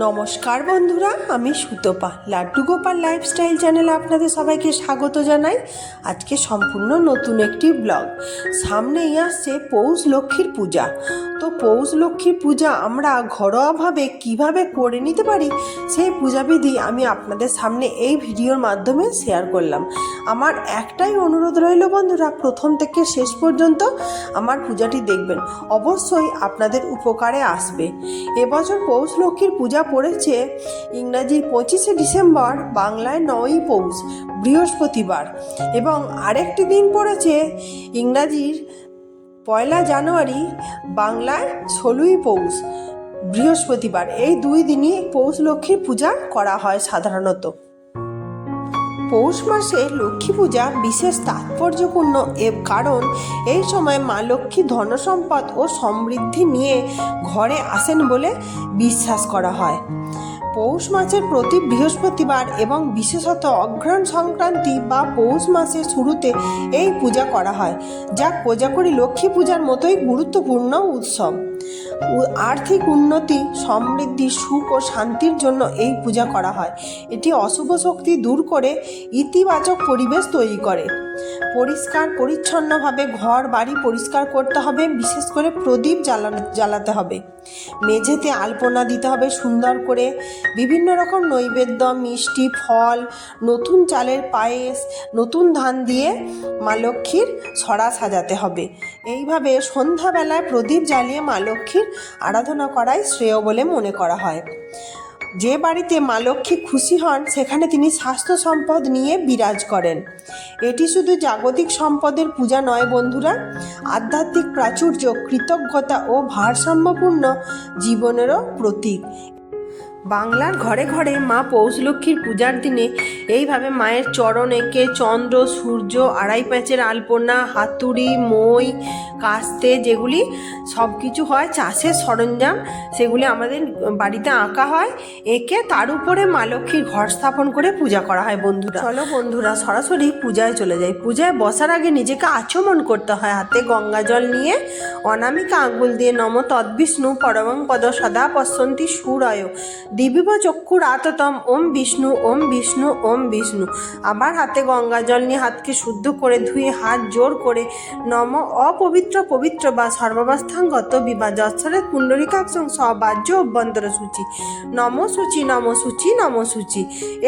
নমস্কার বন্ধুরা, আমি সুতপা লাড্ডু গোপাল লাইফস্টাইল চ্যানেলে আপনাদের সবাইকে স্বাগত জানাই। আজকে সম্পূর্ণ নতুন একটি ব্লগ। সামনেই আসছে পৌষ লক্ষ্মীর পূজা। তো পৌষ লক্ষ্মীর পূজা আমরা ঘরোয়াভাবে কিভাবে করে নিতে পারি সেই পূজাবিধি আমি আপনাদের সামনে এই ভিডিওর মাধ্যমে শেয়ার করলাম। আমার একটাই অনুরোধ রইল বন্ধুরা, প্রথম থেকে শেষ পর্যন্ত আমার পূজাটি দেখবেন, অবশ্যই আপনাদের উপকারে আসবে। এবছর পৌষ লক্ষ্মীর পূজা পড়েছে ইংরাজি 25শে ডিসেম্বর, বাংলায় 9ই পৌষ বৃহস্পতিবার, এবং আরেকটি দিন পড়েছে ইংরাজির 1 জানুয়ারি, বাংলায় 16ই পৌষ বৃহস্পতিবার। এই দুই দিনই পৌষ লক্ষ্মীর পূজা করা হয় সাধারণত। পৌষ মাসে লক্ষ্মী পূজা বিশেষ তাৎপর্যপূর্ণ কারণ এই সময় মা লক্ষ্মী ধনসম্পদ ও সমৃদ্ধি নিয়ে ঘরে আসেন বলে বিশ্বাস করা হয়। পৌষ মাসের প্রতি বৃহস্পতিবার এবং বিশেষত অঘ্রাণ সংক্রান্তি বা পৌষ মাসের শুরুতে এই পূজা করা হয়, যা কোজাগরী লক্ষ্মী পূজার মতোই গুরুত্বপূর্ণ উৎসব। আর্থিক উন্নতি, সমৃদ্ধি, সুখ ও শান্তির জন্য এই পূজা করা হয়। এটি অশুভ শক্তি দূর করে ইতিবাচক পরিবেশ তৈরি করে। পরিষ্কার পরিচ্ছন্নভাবে ঘর বাড়ি পরিষ্কার করতে হবে, বিশেষ করে প্রদীপ জ্বালাতে হবে, মেঝেতে আলপনা দিতে হবে সুন্দর করে, বিভিন্ন রকম নৈবেদ্য, মিষ্টি, ফল, নতুন চালের পায়েস, নতুন ধান দিয়ে মা লক্ষ্মীর ছড়া সাজাতে হবে। এইভাবে সন্ধ্যাবেলায় প্রদীপ জ্বালিয়ে মা লক্ষ্মীর আরাধনা করাই শ্রেয় বলে মনে করা হয়। যে বাড়িতে মা লক্ষ্মী খুশি হন সেখানে তিনি স্বাস্থ্য সম্পদ নিয়ে বিরাজ করেন। এটি শুধু জাগতিক সম্পদের পূজা নয় বন্ধুরা, আধ্যাত্মিক প্রাচুর্য, কৃতজ্ঞতা ও ভারসাম্যপূর্ণ জীবনেরও প্রতীক। বাংলার ঘরে ঘরে মা পৌষ লক্ষ্মীর পূজার দিনে এইভাবে মায়ের চরণ এঁকে চন্দ্র, সূর্য, আড়াই প্যাঁচের আলপনা, হাতুড়ি, মই, কাস্তে, যেগুলি সব কিছু হয় চাষের সরঞ্জাম, সেগুলি আমাদের বাড়িতে আঁকা হয়। এঁকে তার উপরে মা লক্ষ্মীর ঘর স্থাপন করে পূজা করা হয় বন্ধুরা। চলো বন্ধুরা সরাসরি পূজায় চলে যাই। পূজায় বসার আগে নিজেকে আচমন করতে হয়। হাতে গঙ্গা জল নিয়ে অনামিকা আঙ্গুল দিয়ে নম তদ্বিষ্ণু পরমং পদ সদা পশ্যন্তি সুরায় দিবিব চক্ষুর আততম ওম বিষ্ণু ওম বিষ্ণু ওম বিষ্ণু। আবার হাতে গঙ্গা জল নিয়ে হাতকে শুদ্ধ করে ধুয়ে হাত জোর করে নম অপবিত্র পবিত্র বা সর্বাবস্থাঙ্গত বিবা যৎসরে পুণ্ডরিকাক্ষং সবাজ্য অভ্যন্তর সূচি নম সূচি নম সূচি নম সূচি,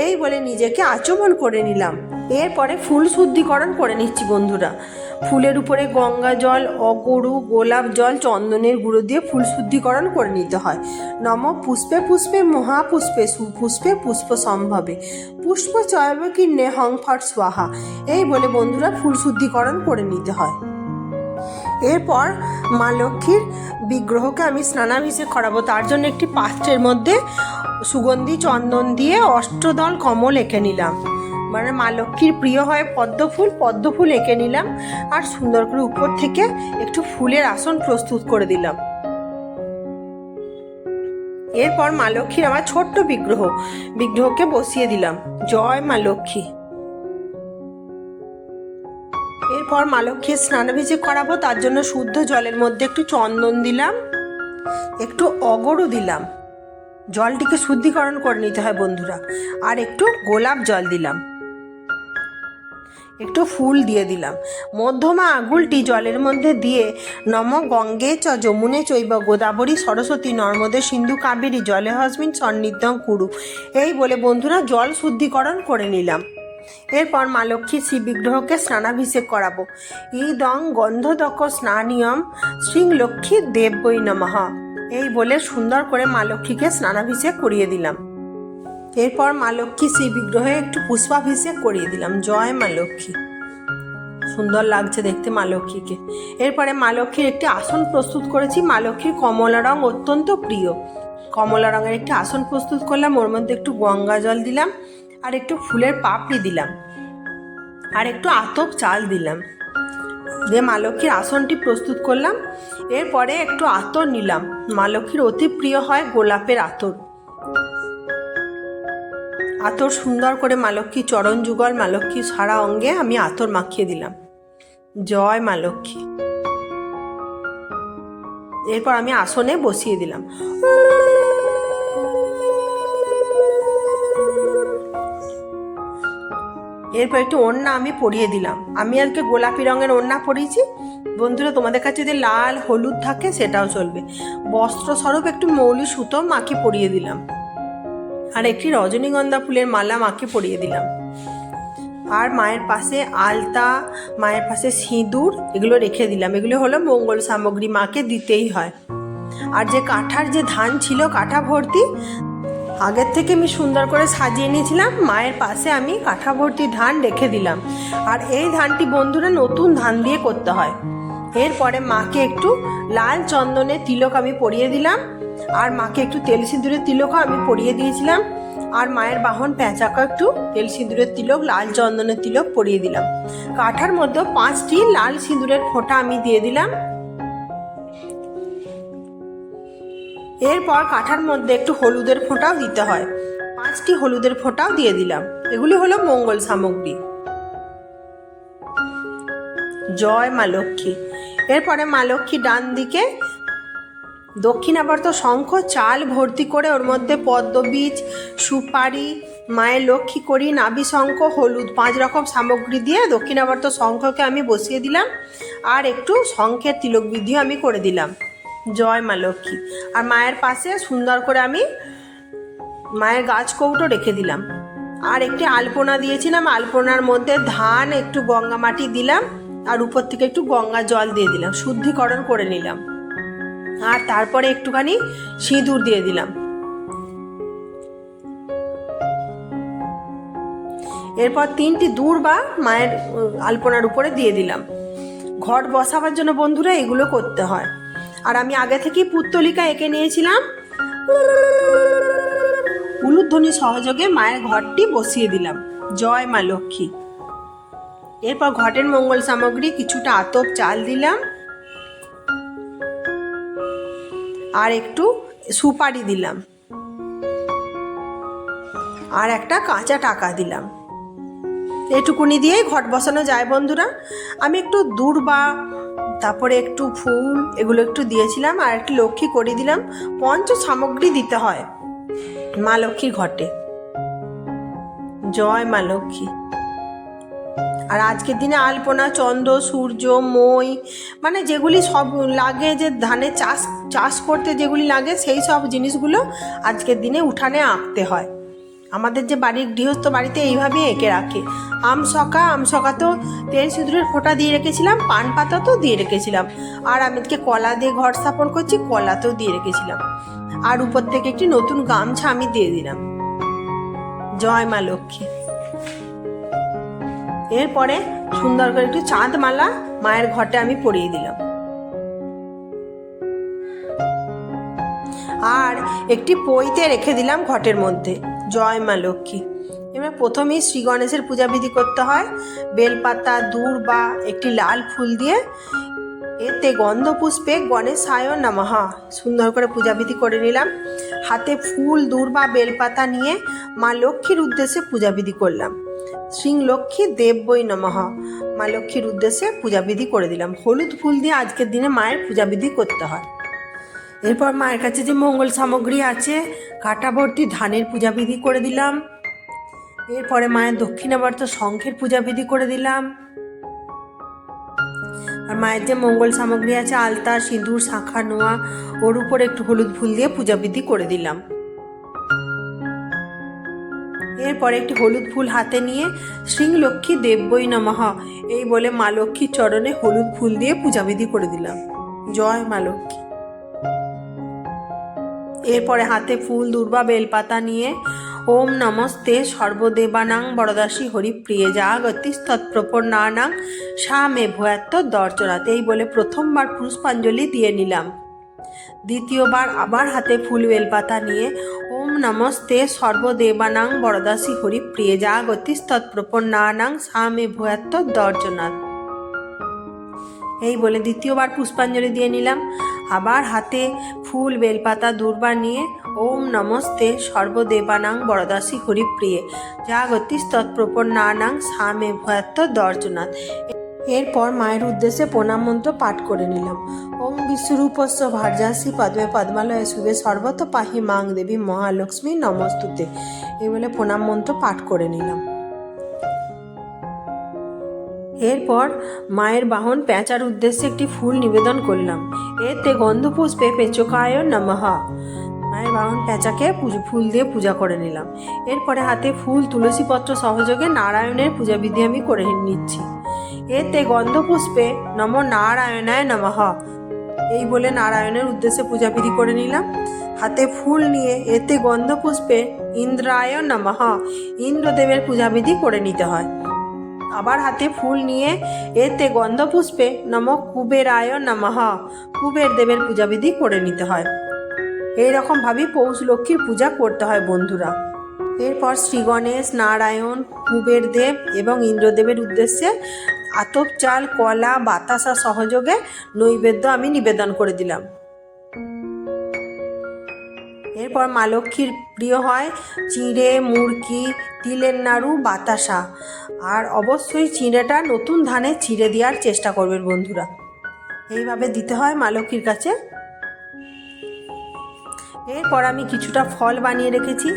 এই বলে নিজেকে আচমন করে নিলাম। এরপরে ফুল শুদ্ধিকরণ করে নিচ্ছি বন্ধুরা। ফুলের উপরে গঙ্গা জল, অগরু, গোলাপ জল, চন্দনের গুঁড়ো দিয়ে ফুল শুদ্ধিকরণ করে নিতে হয়। নম পুষ্পে পুষ্পে মহাপুষ্পে সুপুষ্পে পুষ্প সম্ভবে পুষ্প চয়ব কীর্ণে হং ফট স্বাহা, এই বলে বন্ধুরা ফুল শুদ্ধিকরণ করে নিতে হয়। এরপর মা লক্ষ্মীর বিগ্রহকে আমি স্নানাভিষেক করাবো। তার জন্য একটি পাত্রের মধ্যে সুগন্ধি চন্দন দিয়ে অষ্টদল কমল এঁকে নিলাম। মানে মা লক্ষ্মীর প্রিয় হয় পদ্ম ফুল এঁকে নিলাম, আর সুন্দর করে উপর থেকে একটু ফুলের আসন প্রস্তুত করে দিলাম। এরপর মা লক্ষ্মীর আমার ছোট্ট বিগ্রহকে বসিয়ে দিলাম। জয় মা লক্ষ্মী। এরপর মা লক্ষ্মীর স্নানাভিষেক করাবো। তার জন্য শুদ্ধ জলের মধ্যে একটু চন্দন দিলাম, একটু অগরু দিলাম, জলটিকে শুদ্ধিকরণ করে নিতে হয় বন্ধুরা, আর একটু গোলাপ জল দিলাম, একটু ফুল দিয়ে দিলাম। মধ্যমা আঙুলটি জলের মধ্যে দিয়ে নম গঙ্গে চ যমুনে চৈব গোদাবরী সরস্বতী নর্মদে সিন্ধু কাবেরী জলে হস্মিন সন্নিধ্যং কুরু, এই বলে বন্ধুরা জল শুদ্ধিকরণ করে নিলাম। এরপর মা লক্ষ্মীর শ্রী বিগ্রহকে স্নানাভিষেক করাবো। ইদং গন্ধদক স্নানিয়ম শ্রীং লক্ষ্মী দেবৈ নমঃ, এই বলে সুন্দর করে মা লক্ষ্মীকে স্নানাভিষেক করিয়ে দিলাম। এরপর মা লক্ষ্মী শ্রী বিগ্রহে একটু পুষ্পাভিষেক করিয়ে দিলাম। জয় মা লক্ষ্মী। সুন্দর লাগছে দেখতে মা লক্ষ্মীকে। এরপরে মা লক্ষ্মীর একটি আসন প্রস্তুত করেছি। মা লক্ষ্মীর কমলা রং অত্যন্ত প্রিয়। কমলা রঙের একটি আসন প্রস্তুত করলাম। ওর মধ্যে একটু গঙ্গা জল দিলাম, আর একটু ফুলের পাপড়ি দিলাম, আর একটু আতপ চাল দিলাম, দিয়ে মা লক্ষ্মীর আসনটি প্রস্তুত করলাম। এরপরে একটু আতর নিলাম। মা লক্ষ্মীর অতি প্রিয় হয় গোলাপের আতর। আতর সুন্দর করে মা লক্ষ্মীর চরণ যুগল, মা লক্ষ্মীর সারা অঙ্গে আমি আতর মাখিয়ে দিলাম। জয় মা লক্ষ্মী। এরপর আমি আসনে বসিয়ে দিলাম। এরপর একটু ওড়না আমি পরিয়ে দিলাম। আমি আজকে গোলাপি রঙের ওড়না পরিয়েছি। বন্ধুরা, তোমাদের কাছে যদি লাল হলুদ থাকে সেটাও চলবে। বস্ত্রস্বরূপ একটু মৌলি সুতো মাকে পরিয়ে দিলাম, আর একটি রজনীগন্ধা ফুলের মালা মাকে পরিয়ে দিলাম। আর মায়ের পাশে আলতা, মায়ের পাশে সিঁদুর এগুলো রেখে দিলাম। এগুলো হলো মঙ্গল সামগ্রী, মাকে দিতেই হয়। আর যে কাঁঠার যে ধান ছিল কাঁঠা ভর্তি, আগের থেকে আমি সুন্দর করে সাজিয়ে নিয়েছিলাম। মায়ের পাশে আমি কাঁঠা ভর্তি ধান রেখে দিলাম। আর এই ধানটি বন্ধুরা নতুন ধান দিয়ে করতে হয়। এরপরে মাকে একটু লাল চন্দনের তিলক আমি পরিয়ে দিলাম, আর মাকে একটু তেল সিঁদুরের তিলকও আমি পরিয়ে দিয়েছিলাম। আর মায়ের বাহন পেঁচাকে একটু তেল সিঁদুরের তিলক, লাল চন্দনের তিলক পরিয়ে দিলাম। কাঁঠার মধ্যে 5টি লাল সিঁদুরের ফোঁটা আমি দিয়ে দিলাম। এরপর কাঁঠার মধ্যে একটু হলুদের ফোঁটাও দিতে হয়, 5টি হলুদের ফোঁটাও দিয়ে দিলাম। এগুলি হলো মঙ্গল সামগ্রী। জয় মা লক্ষ্মী। এরপরে মা লক্ষ্মী ডান দিকে দক্ষিণাবর্ত শঙ্খ চাল ভর্তি করে ওর মধ্যে পদ্মবীজ, সুপারি, মায়ের লক্ষ্মী করি, নাভি শঙ্খ, হলুদ 5 রকম সামগ্রী দিয়ে দক্ষিণাবর্ত শঙ্খকে আমি বসিয়ে দিলাম। আর একটু শঙ্খের তিলক বিধিও আমি করে দিলাম। জয় মা লক্ষ্মী। আর মায়ের পাশে সুন্দর করে আমি মায়ের গাছ কৌটো রেখে দিলাম। আর একটি আলপনা দিয়েছিলাম, আলপনার মধ্যে ধান, একটু গঙ্গা মাটি দিলাম, আর উপর থেকে একটু গঙ্গা জল দিয়ে দিলাম, শুদ্ধিকরণ করে নিলাম। আর তারপরে একটুখানি সিঁদুর দিয়ে দিলাম। এরপর 3টি দূর্বা মায়ের আলপনার উপরে দিয়ে দিলাম। ঘট বসাবার জন্য বন্ধুরা এগুলো করতে হয়। আর আমি আগে থেকেই পুত্তলিকা এঁকে নিয়েছিলাম। উলুধ্বনি সহযোগে মায়ের ঘরটি বসিয়ে দিলাম। জয় মা লক্ষ্মী। এরপর ঘটের মঙ্গল সামগ্রী কিছুটা আতপ চাল দিলাম, আর একটু সুপারি দিলাম, আর একটা কাঁচা টাকা দিলাম। এটুকুনি দিয়েই ঘট বসানো যায় বন্ধুরা। আমি একটু দূর্বা, তারপরে একটু ফুল এগুলো একটু দিয়েছিলাম, আর একটু লক্ষ্মী করে দিলাম। 5 সামগ্রী দিতে হয় মা লক্ষ্মীর ঘটে। জয় মা লক্ষ্মী। আর আজকের দিনে আলপনা, চন্দ্র, সূর্য, মই, মানে যেগুলি সব লাগে, যে ধানে চাষ করতে যেগুলি লাগে, সেই সব জিনিসগুলো আজকের দিনে উঠানে আঁকতে হয়। আমাদের যে বাড়ির গৃহস্থ বাড়িতে এইভাবেই এঁকে রাখে। আমসকা তো তেল সিঁদুরের ফোঁটা দিয়ে রেখেছিলাম, পান পাতা তো দিয়ে রেখেছিলাম। আর আমি আজকে কলা দিয়ে ঘর স্থাপন করছি, কলাতেও দিয়ে রেখেছিলাম। আর উপর থেকে একটি নতুন গামছা আমি দিয়ে দিলাম। জয় মা লক্ষ্মী। এরপরে সুন্দর করে একটু চাঁদ মালা মায়ের ঘটে আমি পরিয়ে দিলাম। আর একটি পইতে রেখে দিলাম ঘটের মধ্যে। জয় মা লক্ষ্মী। এবার প্রথমেই শ্রী গণেশের পূজাবিধি করতে হয়। বেলপাতা, দূর্বা, একটি লাল ফুল দিয়ে এতে গন্ধ পুষ্পে গণেশায় নমঃ সুন্দর করে পূজাবিধি করে নিলাম। হাতে ফুল, দূর্বা, বেলপাতা নিয়ে মা লক্ষ্মীর উদ্দেশ্যে পূজাবিধি করলাম। শ্রী লক্ষ্মী দেব্যই নমঃ মা লক্ষ্মীর উদ্দেশ্যে পূজাবিধি করে দিলাম। হলুদ ফুল দিয়ে আজকের দিনে মায়ের পূজাবিধি করতে হয়। এরপর মায়ের কাছে যে মঙ্গল সামগ্রী আছে, কাঁটা ভর্তি ধানের পূজাবিধি করে দিলাম। এরপরে মায়ের দক্ষিণাবর্ত শঙ্খের পূজাবিধি করে দিলাম। আর মায়ের যে মঙ্গল সামগ্রী আছে, আলতা, সিঁদুর, শাঁখা, নোয়া, ওর উপরে একটু হলুদ ফুল দিয়ে পূজাবিধি করে দিলাম। এরপরে একটি হলুদ ফুল হাতে নিয়ে শ্রী লক্ষ্মী দেব্যই নমঃ এই বলে মা লক্ষ্মীর চরণে হলুদ ফুল দিয়ে পূজাবিধি করে দিলাম। জয় মা লক্ষ্মী। এরপরে হাতে ফুল, দূর্বা, বেলপাতা নিয়ে ওম নমস্তে সর্বদেবানাং বরদাসী হরিপ্রিয়ে জাগতিস্তৎপ্রপন্নানাং সা মে ভূয়াত্ম দর্শনাথ এই বলে প্রথমবার পুষ্পাঞ্জলি দিয়ে নিলাম। দ্বিতীয়বার আবার হাতে ফুল, বেলপাতা নিয়ে ওম নমস্তে সর্বদেবানাং বরদাসী হরিপ্রিয়ে জাগতিস্তৎপ্রপন্নানাং সা মে ভূয়াত্ম দর্শনাথ এই বলে দ্বিতীয়বার পুষ্পাঞ্জলি দিয়ে নিলাম। আবার হাতে ফুল, বেলপাতা, দূর্বা নিয়ে ওম নমস্তে সর্বদেবানাং বরদাসী হরিপ্রিয়ে জাগতিস্তৎপ্রপন্নানাং সা মে ভূয়াত্ম দর্শনাথ এরপর মায়ের উদ্দেশ্যে প্রণাম মন্ত্র পাঠ করে নিলাম। ওম বিশ্বরূপস্য ভার্যাসী পদ্মে পদ্মালয়ে শুভে সর্বত পাহি মাং দেবী মহালক্ষ্মী নমস্তুতে এই বলে প্রণাম মন্ত্র পাঠ করে নিলাম। এরপর মায়ের বাহন পেঁচার উদ্দেশ্যে একটি ফুল নিবেদন করলাম। এতে গন্ধপুষ্পে পেচকায় নমঃ। মায়ের বাহন পেঁচাকে ফুল দিয়ে পূজা করে নিলাম। এরপরে হাতে ফুল তুলসীপত্র সহযোগে নারায়ণের পূজাবিধি আমি করে নিচ্ছি। এতে গন্ধপুষ্পে নম নারায়ণায় নমঃ এই বলে নারায়ণের উদ্দেশ্যে পূজাবিধি করে নিলাম। হাতে ফুল নিয়ে এতে গন্ধপুষ্পে ইন্দ্রায় নমঃ ইন্দ্রদেবের পূজাবিধি করে নিতে হয়। আবার হাতে ফুল নিয়ে এতে গন্ধপুষ্পে নম কুবেরায় নমঃ কুবের দেবের পূজাবিধি করে নিতে হয়। এইরকমভাবেই পৌষ লক্ষ্মীর পূজা করতে হয় বন্ধুরা। এরপর শ্রী গণেশ, নারায়ণ, কুবের দেব এবং ইন্দ্রদেবের উদ্দেশ্যে আতপ চাল, কলা, বাতাসা সহযোগে নৈবেদ্য আমি নিবেদন করে দিলাম। এরপর মা লক্ষ্মীর প্রিয় হয় চিঁড়ে, মুড়কি, তিলের নাড়ু, বাতাসা। আর অবশ্যই চিঁড়েটা নতুন ধানে চিঁড়ে দেওয়ার চেষ্টা করবেন বন্ধুরা। এইভাবে দিতে হয় মা লক্ষ্মীর কাছে। এরপর আমি কিছুটা ফল বানিয়ে রেখেছি।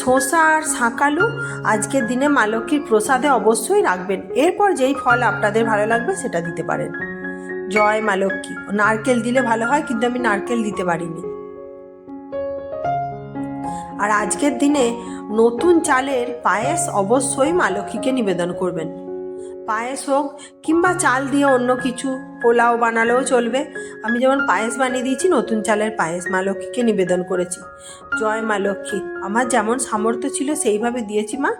শসা আর শাঁকালু আজকের দিনে মা লক্ষ্মীর প্রসাদে অবশ্যই রাখবেন। এরপর যেই ফল আপনাদের ভালো লাগবে সেটা দিতে পারেন। জয় মা লক্ষ্মী। নারকেল দিলে ভালো হয়, কিন্তু আমি নারকেল দিতে পারিনি। আর আজকের দিনে নতুন চালের পায়েস অবশ্যই মা লক্ষ্মীকে নিবেদন করবেন। পায়েস হোক কিংবা চাল দিয়ে অন্য কিছু পোলাও বানালেও চলবে। আমি যেমন পায়েস বানিয়ে দিয়েছি, নতুন চালের পায়েস মা লক্ষ্মীকে নিবেদন করেছি। জয় মা লক্ষ্মী। আমার যেমন সামর্থ্য ছিল সেইভাবে দিয়েছি মা,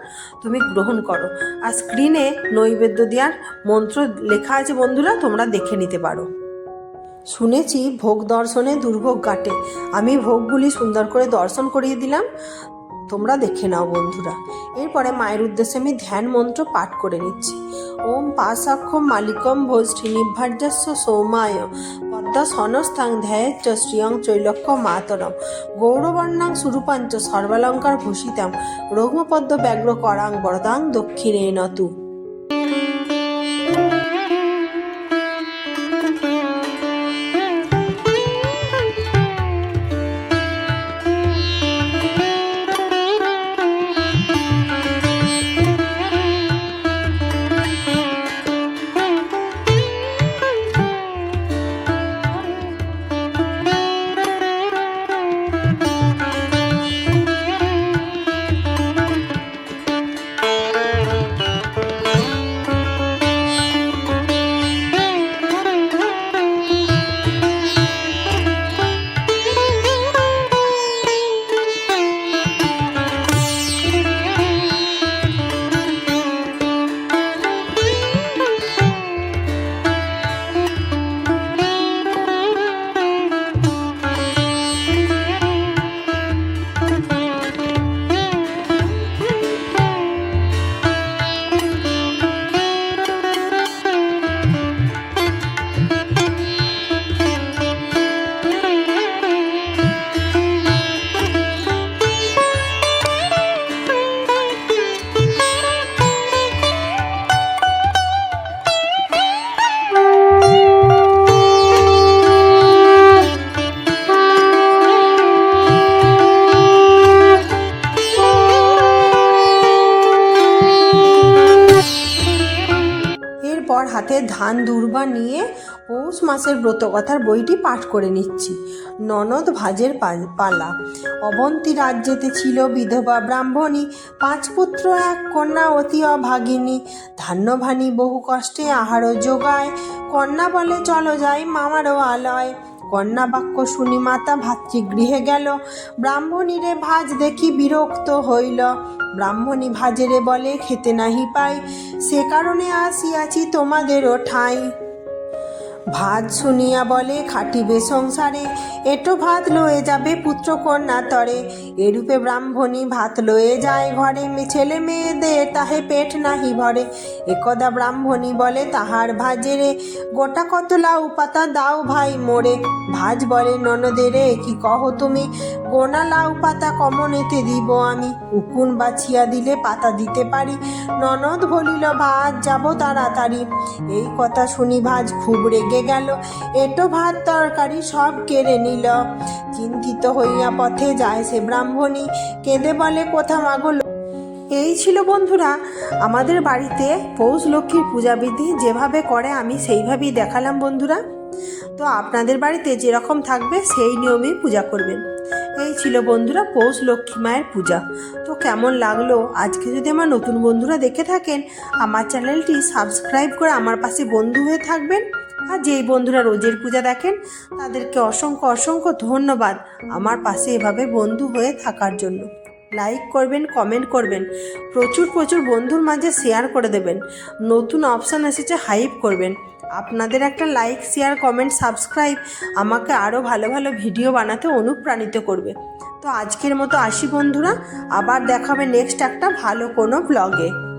তুমি গ্রহণ করো। আর স্ক্রিনে নৈবেদ্য দেওয়ার মন্ত্র লেখা আছে বন্ধুরা, তোমরা দেখে নিতে পারো। শুনেছি ভোগ দর্শনে দুর্ভোগ কাটে। আমি ভোগগুলি সুন্দর করে দর্শন করিয়ে দিলাম, তোমরা দেখে নাও বন্ধুরা। এরপরে মায়ের উদ্দেশ্যে আমি ধ্যান মন্ত্র পাঠ করে নিচ্ছি। ওম পাশাক্ষম মালিকম ভোষ্ঠী নির্ভার্যস্য সৌমায় পদ্মা সনস্থাং ধ্যায়চ্চ শ্রিয়ং চৈলক্ষ মাতরম গৌরবর্ণাং সুরূপাঞ্চ সর্বালঙ্কার ভূষিতাম রঘুপদ্ম ব্যগ্র করাং বরদাং দক্ষিণে নতু। হাতে ধান দুর্বা নিয়ে পৌষ মাসের ব্রতকথার বইটি পাঠ করে নিচ্ছি। ননদ ভাজের পালা। অবন্তী রাজ্যেতে ছিল বিধবা ব্রাহ্মণী, 5 পুত্র 1 কন্যা অতি অভাগিনী। ধান্যভানি বহু কষ্টে আহার যোগায়, কন্যা বলে চলো যাই মামারও আলয়। কন্যা বাক্য শুনি মাতা ভাতৃগৃহে গেল, ব্রাহ্মণীরে ভাজ দেখি বিরক্ত হইল। ব্রাহ্মণী ভাজেরে বলে খেতে নাহি পাই, সে কারণে আসিয়াছি তোমাদেরও ঠাঁই। ভাত শুনিয়া বলে খাটিবে সংসারে, এটো ভাত লয়ে যাবে পুত্র কন্যা তরে। এরূপে ব্রাহ্মণী ভাত লয়ে যায় ঘরে, ছেলে মেয়েদের তাহে পেট নাহি ভরে। একদা ব্রাহ্মণী বলে তাহার ভাজেরে, গোটা কত লাউ পাতা দাও ভাই মোরে। ভাজ বলে ননদেরে কি কহ তুমি, গোনা লাউ পাতা কমনেতে দিব আমি। উকুন বাছিয়া দিলে পাতা দিতে পারি, ননদ বলিল ভাজ যাব তাড়াতাড়ি। এই কথা শুনি ভাজ খুব রেগে গেল, এটো ভাত তরকারি সব কেড়ে নিল। চিন্তিত হইয়া পথে যায় সে ব্রাহ্মণী, কেঁদে বলে কোথা মাগো। এই ছিল বন্ধুরা আমাদের বাড়িতে পৌষ লক্ষ্মীর পূজাবিধি। যেভাবে করে আমি সেইভাবেই দেখালাম বন্ধুরা। তো আপনাদের বাড়িতে যেরকম থাকবে সেই নিয়মেই পূজা করবেন। এই ছিল বন্ধুরা পৌষ লক্ষ্মী মায়ের পূজা। তো কেমন লাগলো? আজকে যদি আমার নতুন বন্ধুরা দেখে থাকেন, আমার চ্যানেলটি সাবস্ক্রাইব করে আমার পাশে বন্ধু হয়ে থাকবেন। আর যেই বন্ধুরা রোজের পূজা দেখেন তাদেরকে অসংখ্য অসংখ্য ধন্যবাদ আমার পাশে এভাবে বন্ধু হয়ে থাকার জন্য। লাইক করবেন, কমেন্ট করবেন, প্রচুর প্রচুর বন্ধুর মাঝে শেয়ার করে দেবেন। নতুন অপশান এসেছে, হাইপ করবেন। আপনাদের একটা লাইক, শেয়ার, কমেন্ট, সাবস্ক্রাইব আমাকে আরও ভালো ভালো ভিডিও বানাতে অনুপ্রাণিত করবে। তো আজকের মতো আসি বন্ধুরা, আবার দেখাবে নেক্সট একটা ভালো কোনো ব্লগে।